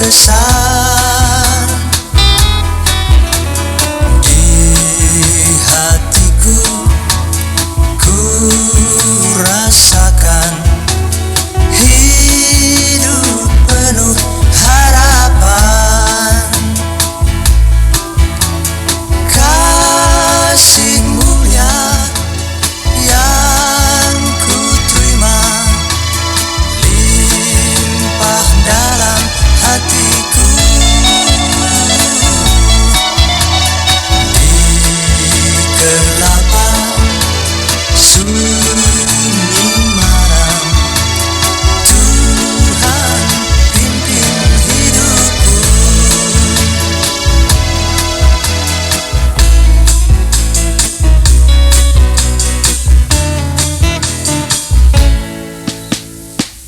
besar di hatiku. Ku rasakan hidup penuh harapan. Kasih mulia yang ku terima limpah dalam hatiku. Di kegelapan sunyi malam, Tuhan pimpin hidupku.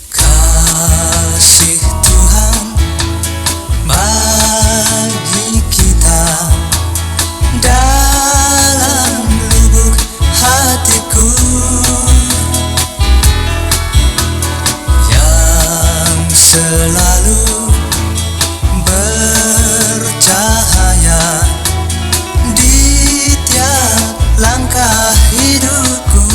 Kasih Tuhan bagi kita dalam lubuk hatiku, yang selalu bercahaya di tiap langkah hidupku.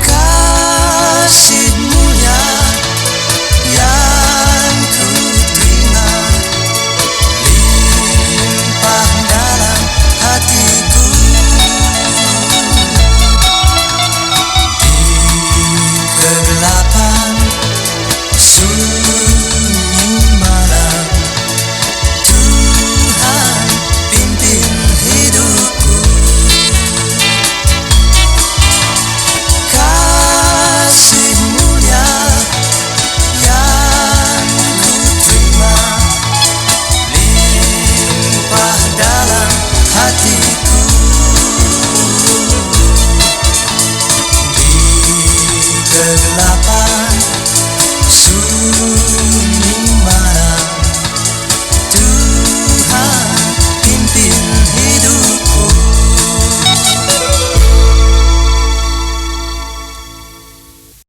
Kasih mulia yang ku terima limpah dalam hatiku. Di kegelapan sunyi malam, Tuhan pimpin hidupku. Kasih mulia yang ku terima limpah dalam hati.